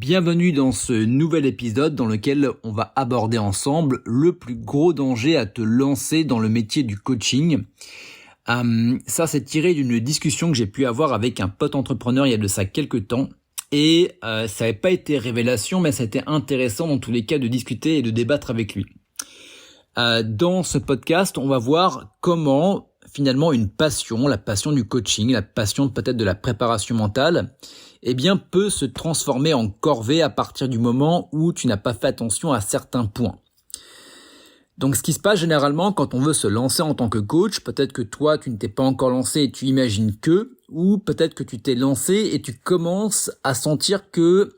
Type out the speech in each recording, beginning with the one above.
Bienvenue dans ce nouvel épisode dans lequel on va aborder ensemble le plus gros danger à te lancer dans le métier du coaching. Ça, c'est tiré d'une discussion que j'ai pu avoir avec un pote entrepreneur il y a de ça quelques temps. Et ça n'avait pas été révélation, mais ça a été intéressant dans tous les cas de discuter et de débattre avec lui. Dans ce podcast, on va voir comment finalement une passion, la passion du coaching, la passion peut-être de la préparation mentale, peut se transformer en corvée à partir du moment où tu n'as pas fait attention à certains points. Donc ce qui se passe généralement quand on veut se lancer en tant que coach, peut-être que toi tu ne t'es pas encore lancé et tu imagines que, ou peut-être que tu t'es lancé et tu commences à sentir que,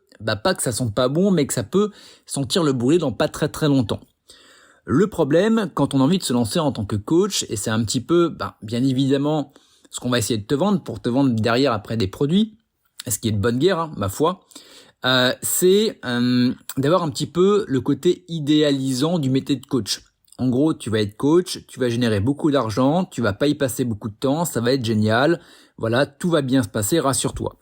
pas que ça sent pas bon, mais que ça peut sentir le boulet dans pas très très longtemps. Le problème, quand on a envie de se lancer en tant que coach, et c'est un petit peu, bien évidemment, ce qu'on va essayer de te vendre pour te vendre derrière après des produits, ce qui est de bonne guerre, ma foi, c'est d'avoir un petit peu le côté idéalisant du métier de coach. En gros, tu vas être coach, tu vas générer beaucoup d'argent, tu vas pas y passer beaucoup de temps, ça va être génial, voilà, tout va bien se passer, rassure-toi.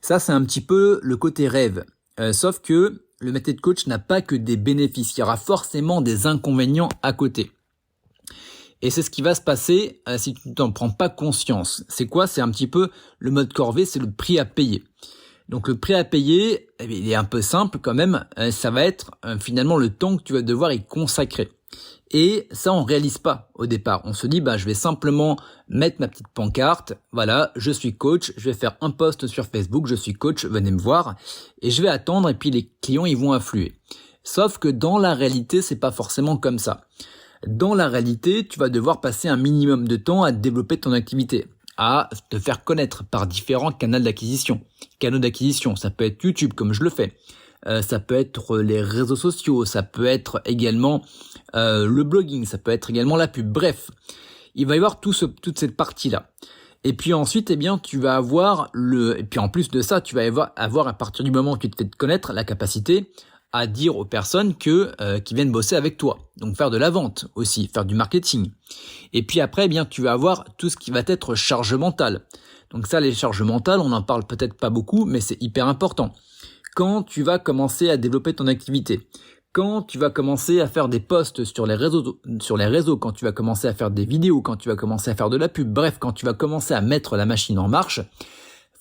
Ça, c'est un petit peu le côté rêve, sauf que le métier de coach n'a pas que des bénéfices, il y aura forcément des inconvénients à côté. Et c'est ce qui va se passer si tu n'en prends pas conscience. C'est quoi? C'est un petit peu le mode corvée, c'est le prix à payer. Donc le prix à payer, il est un peu simple quand même, ça va être finalement le temps que tu vas devoir y consacrer. Et ça, on réalise pas au départ. On se dit, je vais simplement mettre ma petite pancarte. Voilà, je suis coach. Je vais faire un post sur Facebook. Je suis coach. Venez me voir. Et je vais attendre. Et puis les clients, ils vont affluer. Sauf que dans la réalité, c'est pas forcément comme ça. Dans la réalité, tu vas devoir passer un minimum de temps à développer ton activité, à te faire connaître par différents canaux d'acquisition. Ça peut être YouTube, comme je le fais. Ça peut être les réseaux sociaux, ça peut être également le blogging, ça peut être également la pub. Bref, il va y avoir toute cette partie-là. Et puis ensuite, tu vas avoir et puis en plus de ça, tu vas avoir à partir du moment où tu te fais connaître la capacité à dire aux personnes qui viennent bosser avec toi. Donc faire de la vente aussi, faire du marketing. Et puis après, tu vas avoir tout ce qui va être charge mentale. Donc ça, les charges mentales, on n'en parle peut-être pas beaucoup, mais c'est hyper important. Quand tu vas commencer à développer ton activité, quand tu vas commencer à faire des posts sur les réseaux, quand tu vas commencer à faire des vidéos, quand tu vas commencer à faire de la pub, bref, quand tu vas commencer à mettre la machine en marche,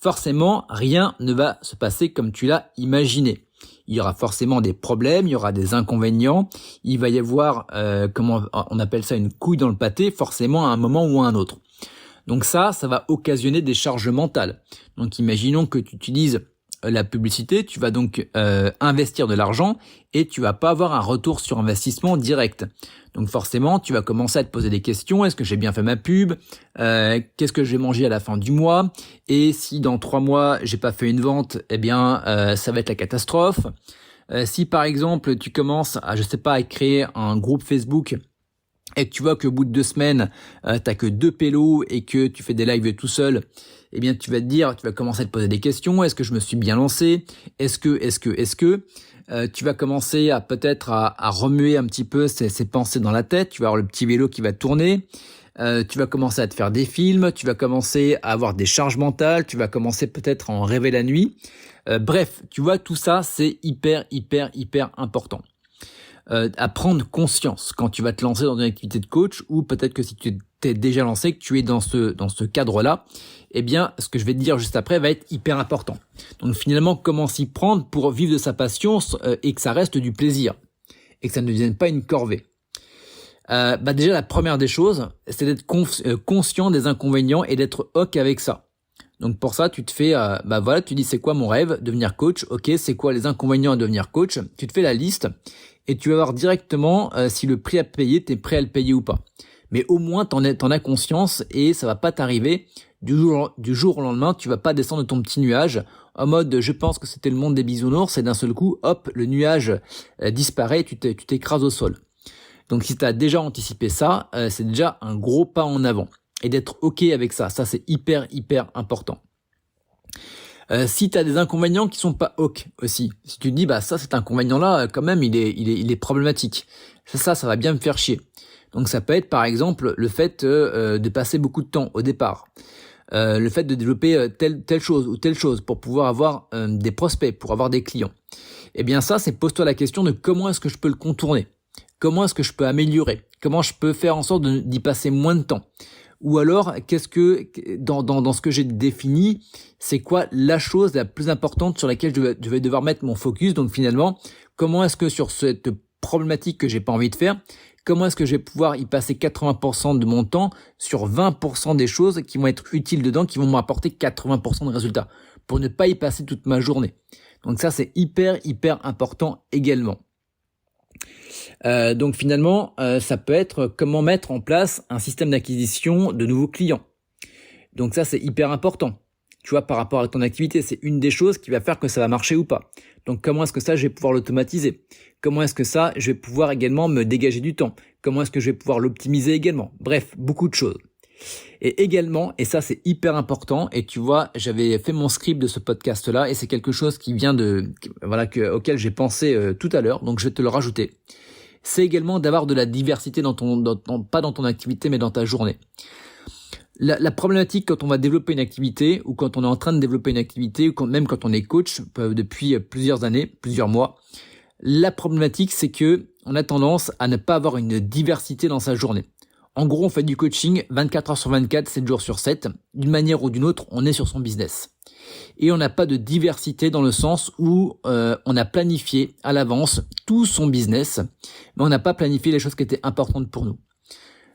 forcément, rien ne va se passer comme tu l'as imaginé. Il y aura forcément des problèmes, il y aura des inconvénients, il va y avoir, comment on appelle ça, une couille dans le pâté, forcément à un moment ou à un autre. Donc ça va occasionner des charges mentales. Donc imaginons que tu utilises la publicité, tu vas donc investir de l'argent et tu vas pas avoir un retour sur investissement direct. Donc forcément, tu vas commencer à te poser des questions. Est-ce que j'ai bien fait ma pub? Qu'est-ce que je vais manger à la fin du mois? Et si dans 3 mois, j'ai pas fait une vente, ça va être la catastrophe. Si par exemple, tu commences à créer un groupe Facebook et que tu vois qu'au bout de 2 semaines, t'as que 2 pélos et que tu fais des lives tout seul, tu vas commencer à te poser des questions. Est-ce que je me suis bien lancé? Est-ce que tu vas commencer à peut-être à remuer un petit peu ces pensées dans la tête. Tu vas avoir le petit vélo qui va tourner. Tu vas commencer à te faire des films. Tu vas commencer à avoir des charges mentales. Tu vas commencer peut-être à en rêver la nuit. Bref, tu vois, tout ça, c'est hyper important. À prendre conscience quand tu vas te lancer dans une activité de coach, ou peut-être que si tu t'es déjà lancé, que tu es dans ce cadre-là, ce que je vais te dire juste après va être hyper important. Donc finalement, comment s'y prendre pour vivre de sa passion et que ça reste du plaisir et que ça ne devienne pas une corvée. Déjà, la première des choses, c'est d'être conscient des inconvénients et d'être OK avec ça. Donc pour ça, tu te fais, tu dis c'est quoi mon rêve, devenir coach. Ok, c'est quoi les inconvénients à devenir coach? Tu te fais la liste et tu vas voir directement si le prix à payer, t'es prêt à le payer ou pas. Mais au moins t'en as conscience et ça va pas t'arriver du jour au lendemain. Tu vas pas descendre de ton petit nuage en mode je pense que c'était le monde des bisounours et d'un seul coup, hop, le nuage disparaît et tu t'écrases au sol. Donc si tu as déjà anticipé ça, c'est déjà un gros pas en avant. Et d'être OK avec ça. Ça, c'est hyper important. Si tu as des inconvénients qui sont pas OK aussi. Si tu te dis, ça, cet inconvénient-là, quand même, il est problématique. Ça va bien me faire chier. Donc, ça peut être, par exemple, le fait de passer beaucoup de temps au départ. le fait de développer telle chose ou telle chose pour pouvoir avoir des prospects, pour avoir des clients. Eh bien ça, c'est pose-toi la question de comment est-ce que je peux le contourner? Comment est-ce que je peux améliorer? Comment je peux faire en sorte d'y passer moins de temps? Ou alors, qu'est-ce que dans ce que j'ai défini, c'est quoi la chose la plus importante sur laquelle je vais devoir mettre mon focus? Donc finalement, comment est-ce que sur cette problématique que j'ai pas envie de faire, comment est-ce que je vais pouvoir y passer 80% de mon temps sur 20% des choses qui vont être utiles dedans, qui vont m'apporter 80% de résultats, pour ne pas y passer toute ma journée. Donc ça, c'est hyper important également. Donc finalement, ça peut être comment mettre en place un système d'acquisition de nouveaux clients. Donc ça, c'est hyper important. Tu vois, par rapport à ton activité, c'est une des choses qui va faire que ça va marcher ou pas. Donc comment est-ce que ça, je vais pouvoir l'automatiser? Comment est-ce que ça, je vais pouvoir également me dégager du temps? Comment est-ce que je vais pouvoir l'optimiser également? Bref, beaucoup de choses. Et également, et ça c'est hyper important, et tu vois, j'avais fait mon script de ce podcast-là, et c'est quelque chose qui vient auquel j'ai pensé tout à l'heure, donc je vais te le rajouter. C'est également d'avoir de la diversité pas dans ton activité, mais dans ta journée. La problématique quand on va développer une activité, ou quand on est en train de développer une activité, ou même quand on est coach depuis plusieurs années, plusieurs mois, la problématique c'est que on a tendance à ne pas avoir une diversité dans sa journée. En gros, on fait du coaching 24 heures sur 24, 7 jours sur 7. D'une manière ou d'une autre, on est sur son business. Et on n'a pas de diversité dans le sens où on a planifié à l'avance tout son business, mais on n'a pas planifié les choses qui étaient importantes pour nous.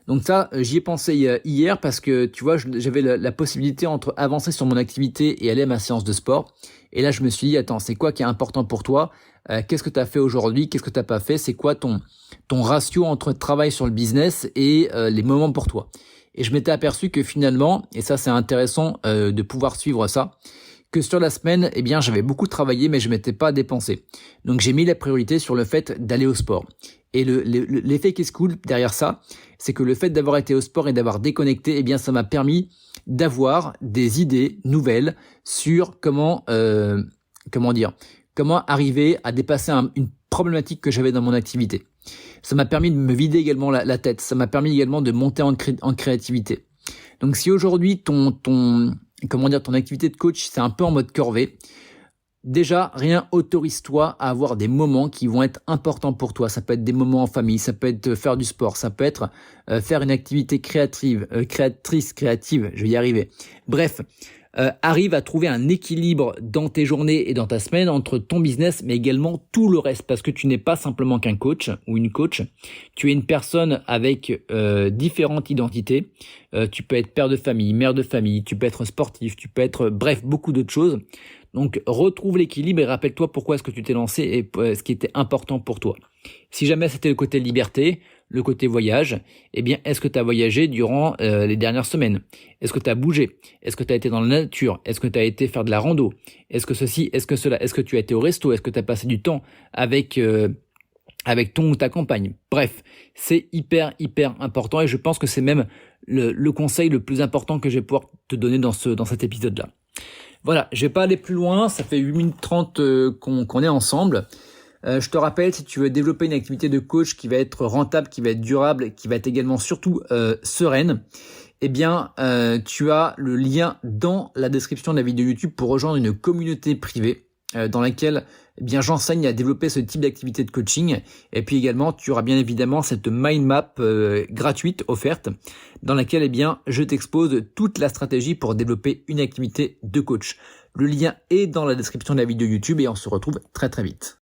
Donc ça, j'y ai pensé hier parce que, tu vois, j'avais la possibilité entre avancer sur mon activité et aller à ma séance de sport. Et là, je me suis dit, attends, c'est quoi qui est important pour toi? Qu'est-ce que tu as fait aujourd'hui? Qu'est-ce que tu n'as pas fait? C'est quoi ton ratio entre travail sur le business et les moments pour toi? Et je m'étais aperçu que finalement, et ça c'est intéressant de pouvoir suivre ça, que sur la semaine, eh bien, j'avais beaucoup travaillé, mais je m'étais pas dépensé. Donc j'ai mis la priorité sur le fait d'aller au sport. Et l'effet qui se coule derrière ça, c'est que le fait d'avoir été au sport et d'avoir déconnecté, eh bien, ça m'a permis d'avoir des idées nouvelles sur comment arriver à dépasser une problématique que j'avais dans mon activité. Ça m'a permis de me vider également la tête. Ça m'a permis également de monter en créativité. Donc si aujourd'hui ton activité de coach, c'est un peu en mode corvée, déjà, rien, autorise-toi à avoir des moments qui vont être importants pour toi. Ça peut être des moments en famille, ça peut être faire du sport, ça peut être faire une activité créative, je vais y arriver. Bref, arrive à trouver un équilibre dans tes journées et dans ta semaine entre ton business, mais également tout le reste, parce que tu n'es pas simplement qu'un coach ou une coach. Tu es une personne avec différentes identités. Tu peux être père de famille, mère de famille, tu peux être sportif, tu peux être, bref, beaucoup d'autres choses. Donc, retrouve l'équilibre et rappelle-toi pourquoi est-ce que tu t'es lancé et ce qui était important pour toi. Si jamais c'était le côté liberté, le côté voyage, eh bien, est-ce que tu as voyagé durant les dernières semaines? Est-ce que tu as bougé? Est-ce que tu as été dans la nature? Est-ce que tu as été faire de la rando? Est-ce que ceci? Est-ce que cela? Est-ce que tu as été au resto? Est-ce que tu as passé du temps avec ton ou ta compagne? Bref, c'est hyper important et je pense que c'est même le conseil le plus important que je vais pouvoir te donner dans cet épisode-là. Voilà, je vais pas aller plus loin, ça fait 8 minutes 30 qu'on est ensemble. Je te rappelle, si tu veux développer une activité de coach qui va être rentable, qui va être durable, qui va être également surtout sereine, eh bien, tu as le lien dans la description de la vidéo YouTube pour rejoindre une communauté privée dans laquelle eh bien j'enseigne à développer ce type d'activité de coaching. Et puis également, tu auras bien évidemment cette mind map gratuite offerte dans laquelle eh bien je t'expose toute la stratégie pour développer une activité de coach. Le lien est dans la description de la vidéo YouTube et on se retrouve très vite.